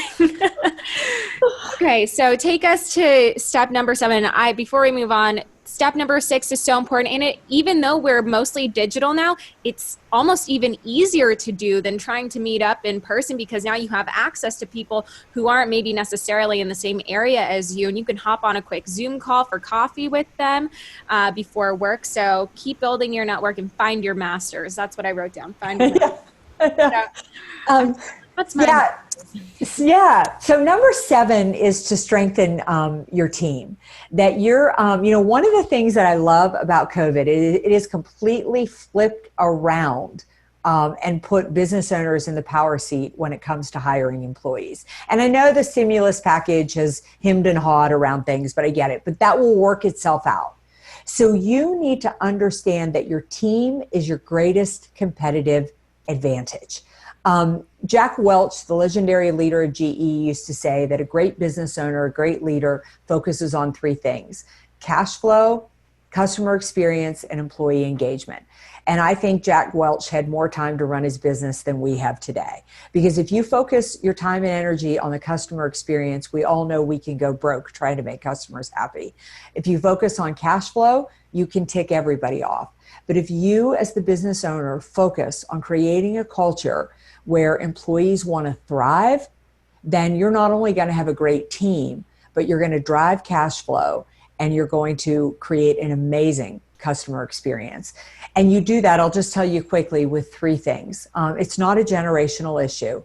Okay, so take us to step number 7. Before we move on, step number 6 is so important. And even though we're mostly digital now, it's almost even easier to do than trying to meet up in person, because now you have access to people who aren't maybe necessarily in the same area as you, and you can hop on a quick Zoom call for coffee with them before work. So keep building your network and find your masters. That's what I wrote down. Find your masters. That's fine. Yeah. So number 7 is to strengthen your team. That you're, one of the things that I love about COVID, it is completely flipped around and put business owners in the power seat when it comes to hiring employees. And I know the stimulus package has hemmed and hawed around things, but I get it. But that will work itself out. So you need to understand that your team is your greatest competitive advantage. Jack Welch, the legendary leader of GE, used to say that a great business owner, a great leader, focuses on 3 things: cash flow, customer experience, and employee engagement. And I think Jack Welch had more time to run his business than we have today. Because if you focus your time and energy on the customer experience, we all know we can go broke trying to make customers happy. If you focus on cash flow, you can tick everybody off. But if you, as the business owner, focus on creating a culture where employees want to thrive, then you're not only going to have a great team, but you're going to drive cash flow and you're going to create an amazing customer experience. And you do that, I'll just tell you quickly, with three things. It's not a generational issue.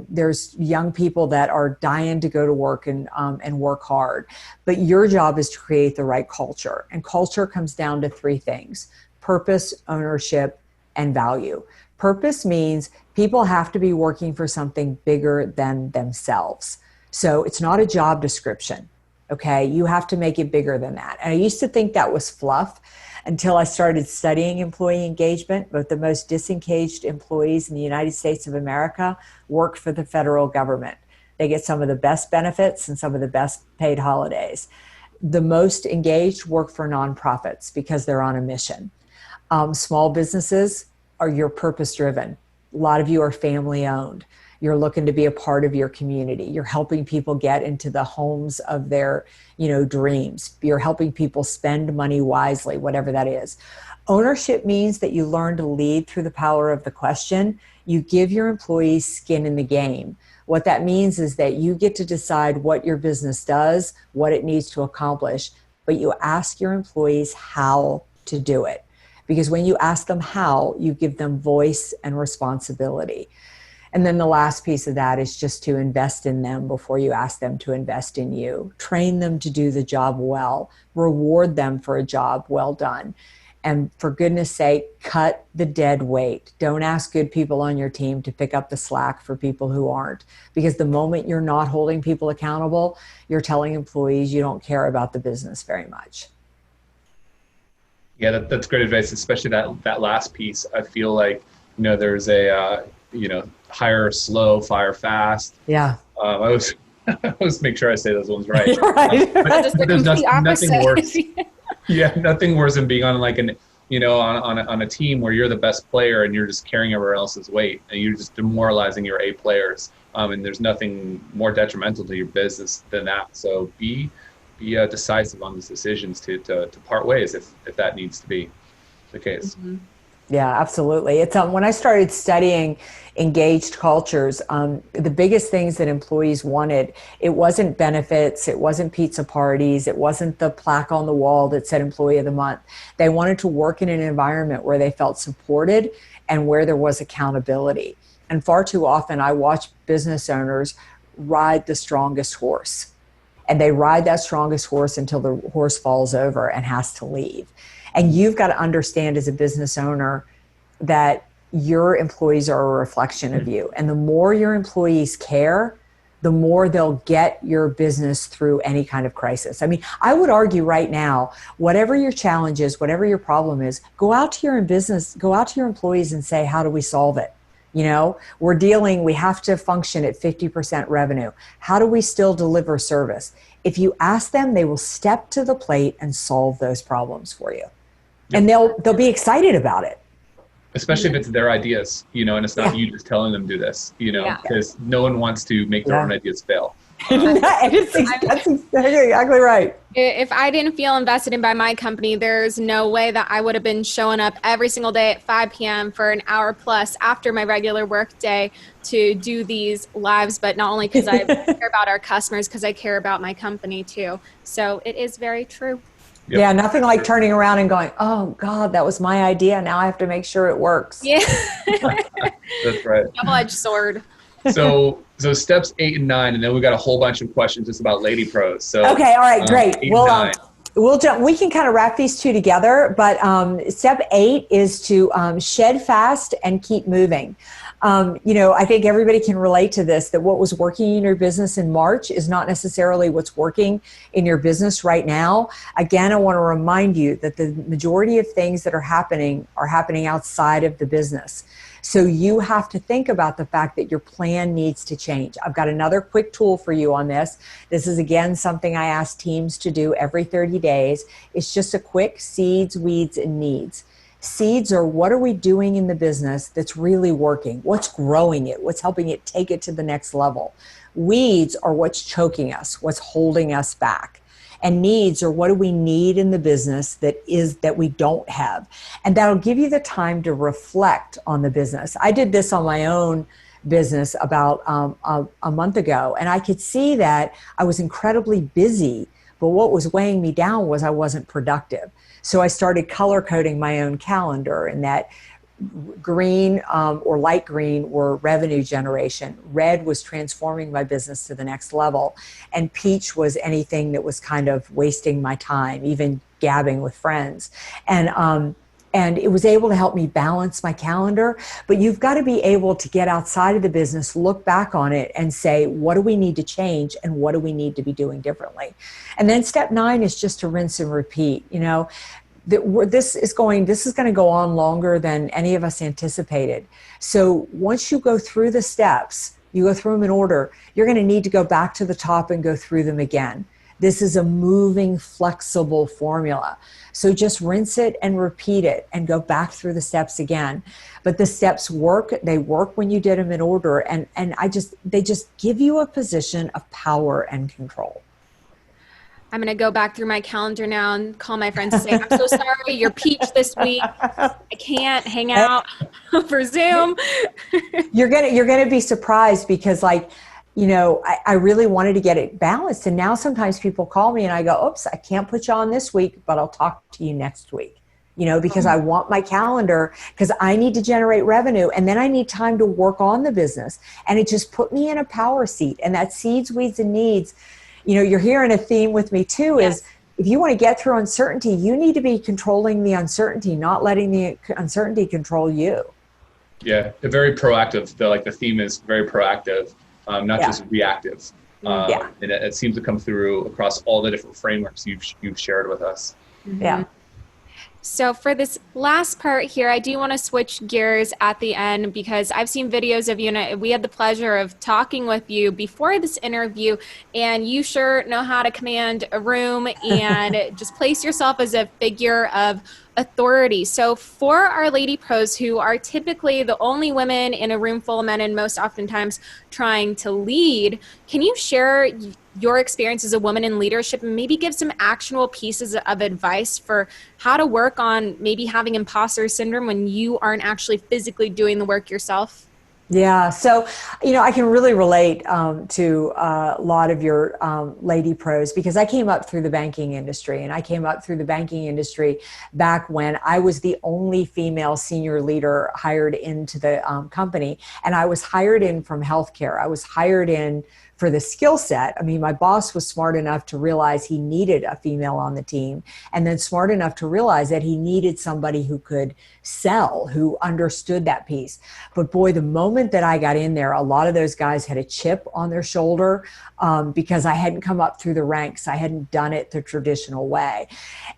There's young people that are dying to go to work and work hard, but your job is to create the right culture. And culture comes down to three things: purpose, ownership, and value. Purpose means people have to be working for something bigger than themselves. So it's not a job description, okay? You have to make it bigger than that. And I used to think that was fluff until I started studying employee engagement. But the most disengaged employees in the United States of America work for the federal government. They get some of the best benefits and some of the best paid holidays. The most engaged work for nonprofits because they're on a mission. Small businesses are your purpose driven. A lot of you are family owned. You're looking to be a part of your community. You're helping people get into the homes of their, dreams. You're helping people spend money wisely, whatever that is. Ownership means that you learn to lead through the power of the question. You give your employees skin in the game. What that means is that you get to decide what your business does, what it needs to accomplish, but you ask your employees how to do it. Because when you ask them how, you give them voice and responsibility. And then the last piece of that is just to invest in them before you ask them to invest in you. Train them to do the job well. Reward them for a job well done. And for goodness sake, cut the dead weight. Don't ask good people on your team to pick up the slack for people who aren't. Because the moment you're not holding people accountable, you're telling employees you don't care about the business very much. Yeah, that's great advice, especially that last piece. I feel like, there's a, hire slow, fire fast. Yeah. I always make sure I say those ones right. Right. But there's nothing worse. Yeah, nothing worse than being on like on a team where you're the best player and you're just carrying everyone else's weight and you're just demoralizing your A players. And there's nothing more detrimental to your business than that. So be decisive on these decisions to part ways if that needs to be the case. Mm-hmm. Yeah, absolutely. It's when I started studying engaged cultures, the biggest things that employees wanted, it wasn't benefits, it wasn't pizza parties, it wasn't the plaque on the wall that said Employee of the Month. They wanted to work in an environment where they felt supported and where there was accountability. And far too often, I watch business owners ride the strongest horse. And they ride that strongest horse until the horse falls over and has to leave. And you've got to understand as a business owner that your employees are a reflection of you. And the more your employees care, the more they'll get your business through any kind of crisis. I mean, I would argue right now, whatever your challenge is, whatever your problem is, go out to your employees and say, how do we solve it? We have to function at 50% revenue. How do we still deliver service? If you ask them, they will step to the plate and solve those problems for you. And they'll be excited about it. Especially if it's their ideas, and it's not you just telling them do this, because no one wants to make their own ideas fail. That's exactly right. If I didn't feel invested in by my company, there's no way that I would have been showing up every single day at 5 p.m. for an hour plus after my regular work day to do these lives, but not only because I care about our customers, because I care about my company too. So it is very true. Yep. Yeah, nothing like turning around and going, oh God, that was my idea. Now I have to make sure it works. Yeah. That's right. Double-edged sword. So steps 8 and 9, and then we got a whole bunch of questions just about lady pros. So okay, all right, great. 8 and 9. We'll jump. We can kind of wrap these two together, but step 8 is to shed fast and keep moving. I think everybody can relate to this, that what was working in your business in March is not necessarily what's working in your business right now. Again, I want to remind you that the majority of things that are happening outside of the business. So you have to think about the fact that your plan needs to change. I've got another quick tool for you on this. This is, again, something I ask teams to do every 30 days. It's just a quick seeds, weeds, and needs. Seeds are what are we doing in the business that's really working? What's growing it? What's helping it take it to the next level? Weeds are what's choking us, what's holding us back. And needs are what do we need in the business that we don't have. And that'll give you the time to reflect on the business. I did this on my own business about a month ago. And I could see that I was incredibly busy, but what was weighing me down was I wasn't productive. So I started color coding my own calendar, and that green or light green were revenue generation. Red was transforming my business to the next level. And peach was anything that was kind of wasting my time, even gabbing with friends. And it was able to help me balance my calendar. But you've got to be able to get outside of the business, look back on it and say, what do we need to change and what do we need to be doing differently? And then step 9 is just to rinse and repeat. You know, this is going to go on longer than any of us anticipated. So once you go through the steps, you go through them in order, you're going to need to go back to the top and go through them again. This is a moving, flexible formula. So just rinse it and repeat it and go back through the steps again. But the steps work. They work when you did them in order. And they just give you a position of power and control. I'm going to go back through my calendar now and call my friends and say, I'm so sorry, you're peach this week. I can't hang out for Zoom. You're going to be surprised because, like, you know, I really wanted to get it balanced. And now sometimes people call me and I go, oops, I can't put you on this week, but I'll talk to you next week. You know, because I want my calendar, because I need to generate revenue and then I need time to work on the business. And it just put me in a power seat. And that seeds, weeds, and needs, you know, you're hearing a theme with me too, is if you want to get through uncertainty, you need to be controlling the uncertainty, not letting the uncertainty control you. Yeah, very proactive. The theme is very proactive, not just reactive. And it seems to come through across all the different frameworks you've shared with us. Yeah. So for this last part here, I do want to switch gears at the end because I've seen videos of you and we had the pleasure of talking with you before this interview, and you sure know how to command a room and just place yourself as a figure of authority. So for our lady pros who are typically the only women in a room full of men and most oftentimes trying to lead, can you share your experience as a woman in leadership and maybe give some actionable pieces of advice for how to work on maybe having imposter syndrome when you aren't actually physically doing the work yourself? Yeah. So, you know, I can really relate to a lot of your lady pros because I came up through the banking industry, and I came up through the banking industry back when I was the only female senior leader hired into the company. And I was hired in from healthcare. I was hired in for the skill set. I mean, my boss was smart enough to realize he needed a female on the team, and then smart enough to realize that he needed somebody who could sell, who understood that piece. But boy, the moment that I got in there, a lot of those guys had a chip on their shoulder because I hadn't come up through the ranks. I hadn't done it the traditional way.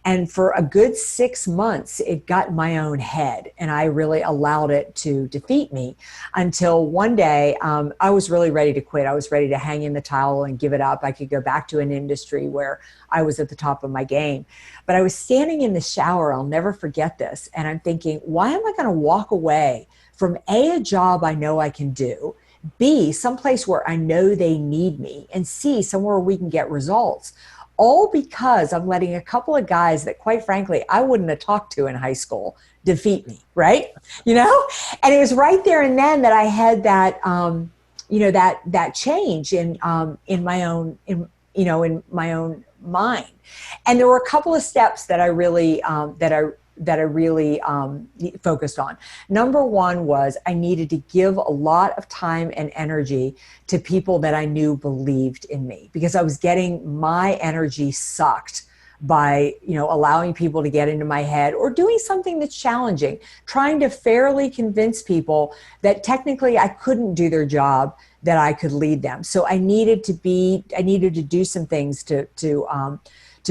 And for a good 6 months, it got in my own head, and I really allowed it to defeat me until one day I was really ready to quit. I was ready to hang in the towel and give it up. I could go back to an industry where I was at the top of my game. But I was standing in the shower, I'll never forget this, and I'm thinking, why am I going to walk away from a job I know I can do, B, someplace where I know they need me, and C, somewhere we can get results, all because I'm letting a couple of guys that, quite frankly, I wouldn't have talked to in high school defeat me, right? You know? And it was right there and then that I had that, that change in my own mind. And there were a couple of steps that I really focused on. Number one was I needed to give a lot of time and energy to people that I knew believed in me, because I was getting my energy sucked by, allowing people to get into my head or doing something that's challenging, trying to fairly convince people that technically I couldn't do their job, that I could lead them. So I needed to do some things to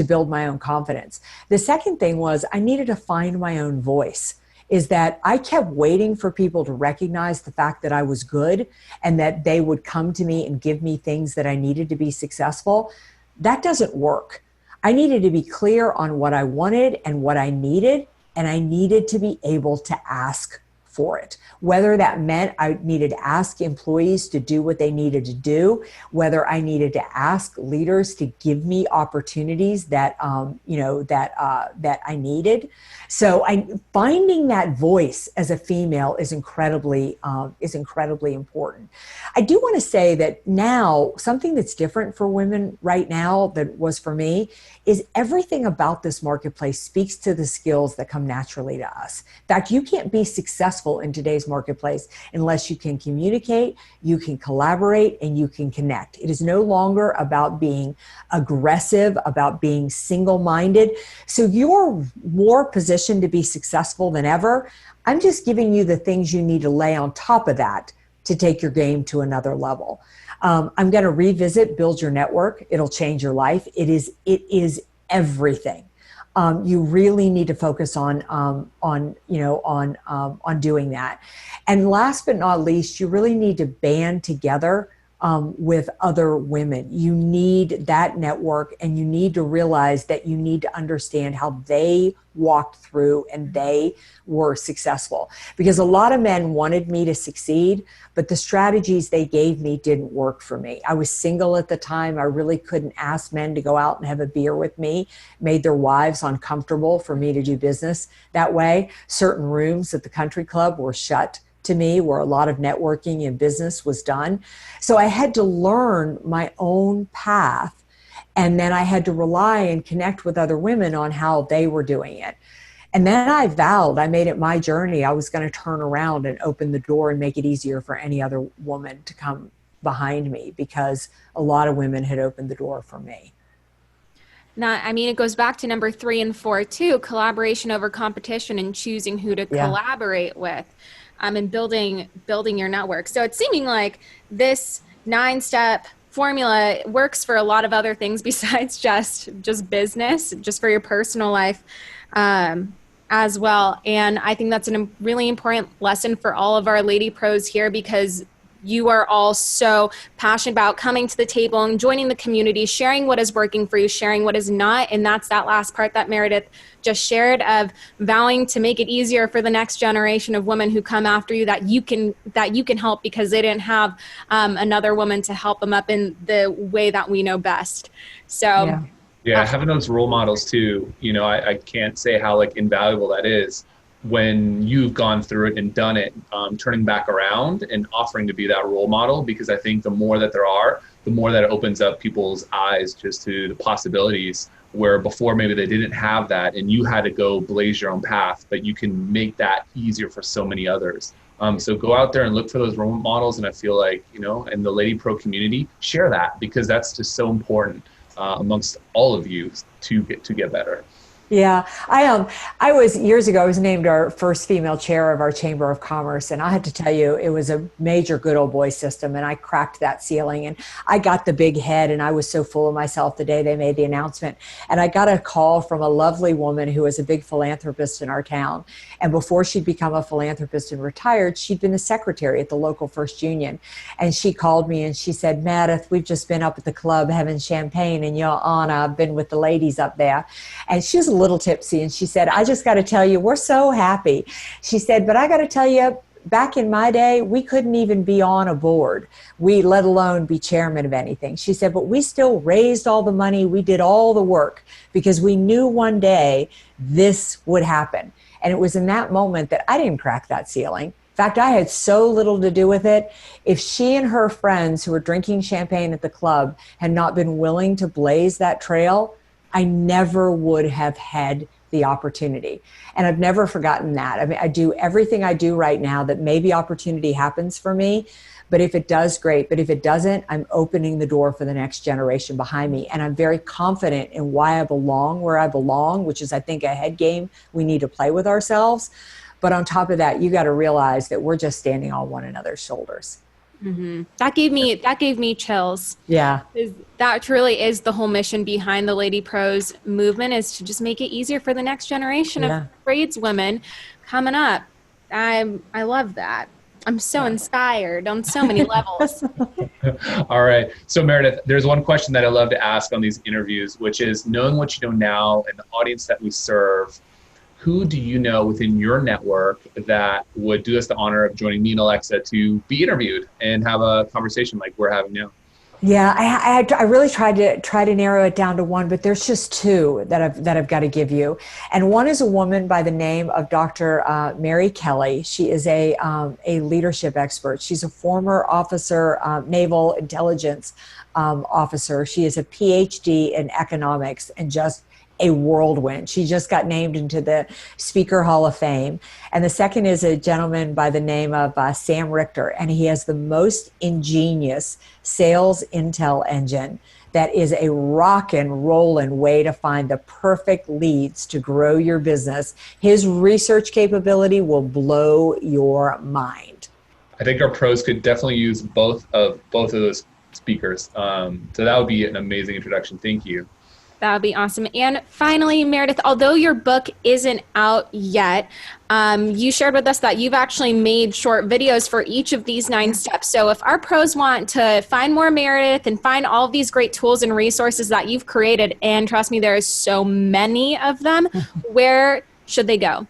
build my own confidence. The second thing was I needed to find my own voice, is that I kept waiting for people to recognize the fact that I was good and that they would come to me and give me things that I needed to be successful. That doesn't work. I needed to be clear on what I wanted and what I needed, and I needed to be able to ask for it. Whether that meant I needed to ask employees to do what they needed to do, whether I needed to ask leaders to give me opportunities that, that I needed. So finding that voice as a female is incredibly important. I do want to say that now something that's different for women right now than was for me is everything about this marketplace speaks to the skills that come naturally to us. In fact, you can't be successful in today's marketplace unless you can communicate, you can collaborate, and you can connect. It is no longer about being aggressive, about being single-minded. So you're more positioned to be successful than ever. I'm just giving you the things you need to lay on top of that to take your game to another level. I'm going to revisit Build Your Network. It'll change your life. It is everything. You really need to focus on doing that. And last but not least, you really need to band together with other women. You need that network, and you need to realize that you need to understand how they walked through and they were successful. Because a lot of men wanted me to succeed, but the strategies they gave me didn't work for me. I was single at the time. I really couldn't ask men to go out and have a beer with me. Made their wives uncomfortable for me to do business that way. Certain rooms at the country club were shut to me, where a lot of networking and business was done. So I had to learn my own path, and then I had to rely and connect with other women on how they were doing it. And then I made it my journey. I was going to turn around and open the door and make it easier for any other woman to come behind me, because a lot of women had opened the door for me. It goes back to number 3 and 4 too, collaboration over competition and choosing who to collaborate with. And building your network. So it's seeming like this 9-step formula works for a lot of other things besides just business, just for your personal life as well. And I think that's a really important lesson for all of our lady pros here, because you are all so passionate about coming to the table and joining the community, sharing what is working for you, sharing what is not. And that's that last part that Meredith just shared, of vowing to make it easier for the next generation of women who come after you, that you can help, because they didn't have another woman to help them up in the way that we know best. So having those role models too, I can't say how invaluable that is when you've gone through it and done it, turning back around and offering to be that role model. Because I think the more that there are, the more that it opens up people's eyes just to the possibilities, where before maybe they didn't have that and you had to go blaze your own path, but you can make that easier for so many others. So go out there and look for those role models. And I feel like, in the Lady Pro community, share that, because that's just so important amongst all of you to get better. Yeah, I was years ago, I was named our first female chair of our Chamber of Commerce. And I had to tell you, it was a major good old boy system. And I cracked that ceiling, and I got the big head, and I was so full of myself the day they made the announcement. And I got a call from a lovely woman who was a big philanthropist in our town. And before she'd become a philanthropist and retired, she'd been a secretary at the local First Union. And she called me and she said, Meredith, we've just been up at the club having champagne in your honor. I've been with the ladies up there. And she was a little tipsy, and she said, I just got to tell you, we're so happy. She said, but I got to tell you, back in my day, we couldn't even be on a board, let alone be chairman of anything. She said, but we still raised all the money, we did all the work, because we knew one day this would happen. And it was in that moment that I didn't crack that ceiling. In fact, I had so little to do with it. If she and her friends who were drinking champagne at the club had not been willing to blaze that trail, I never would have had the opportunity. And I've never forgotten that. I mean, I do everything I do right now that maybe opportunity happens for me, but if it does, great. But if it doesn't, I'm opening the door for the next generation behind me. And I'm very confident in why I belong where I belong, which is, I think, a head game we need to play with ourselves. But on top of that, you got to realize that we're just standing on one another's shoulders. Mm-hmm. That gave me chills. Yeah. That truly is the whole mission behind the Lady Pros movement, is to just make it easier for the next generation of tradeswomen coming up. I love that. I'm so inspired on so many levels. All right. So Meredith, there's one question that I love to ask on these interviews, which is, knowing what you know now and the audience that we serve, who do you know within your network that would do us the honor of joining me and Alexa to be interviewed and have a conversation like we're having now? Yeah, I really tried to narrow it down to one, but there's just two that I've got to give you. And one is a woman by the name of Dr. Mary Kelly. She is a leadership expert. She's a former officer, naval intelligence officer. She is a PhD in economics and just a whirlwind. She just got named into the Speaker Hall of Fame. And the second is a gentleman by the name of Sam Richter, and he has the most ingenious sales intel engine that is a rock and rollin' way to find the perfect leads to grow your business. His research capability will blow your mind. I think our pros could definitely use both of those speakers. So that would be an amazing introduction. Thank you. That would be awesome. And finally, Meredith, although your book isn't out yet, you shared with us that you've actually made short videos for each of these 9 steps. So if our pros want to find more Meredith and find all of these great tools and resources that you've created, and trust me, there is so many of them, where should they go?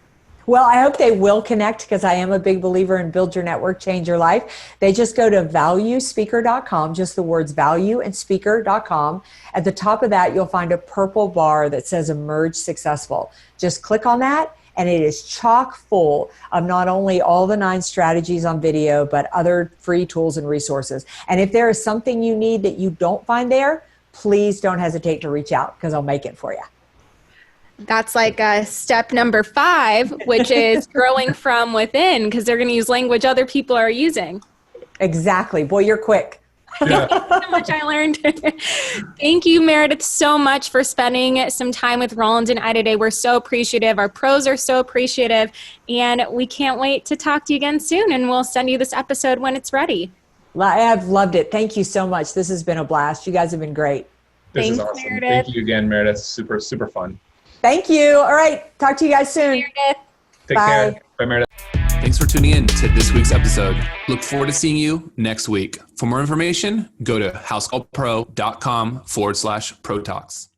Well, I hope they will connect, because I am a big believer in build your network, change your life. They just go to valuespeaker.com, just the words value and speaker.com. At the top of that, you'll find a purple bar that says Emerge Successful. Just click on that, and it is chock full of not only all the 9 strategies on video, but other free tools and resources. And if there is something you need that you don't find there, please don't hesitate to reach out, because I'll make it for you. That's like step number 5, which is growing from within, because they're going to use language other people are using. Exactly. Boy, you're quick. Yeah. So much I learned. Thank you, Meredith, so much for spending some time with Roland and I today. We're so appreciative. Our pros are so appreciative. And we can't wait to talk to you again soon. And we'll send you this episode when it's ready. I have loved it. Thank you so much. This has been a blast. You guys have been great. This Thanks, is awesome. Meredith. Thank you again, Meredith. Super, super fun. Thank you. All right. Talk to you guys soon. Meredith. Take Bye. care. Bye, Meredith. Thanks for tuning in to this week's episode. Look forward to seeing you next week. For more information, go to housecallpro.com/pro talks.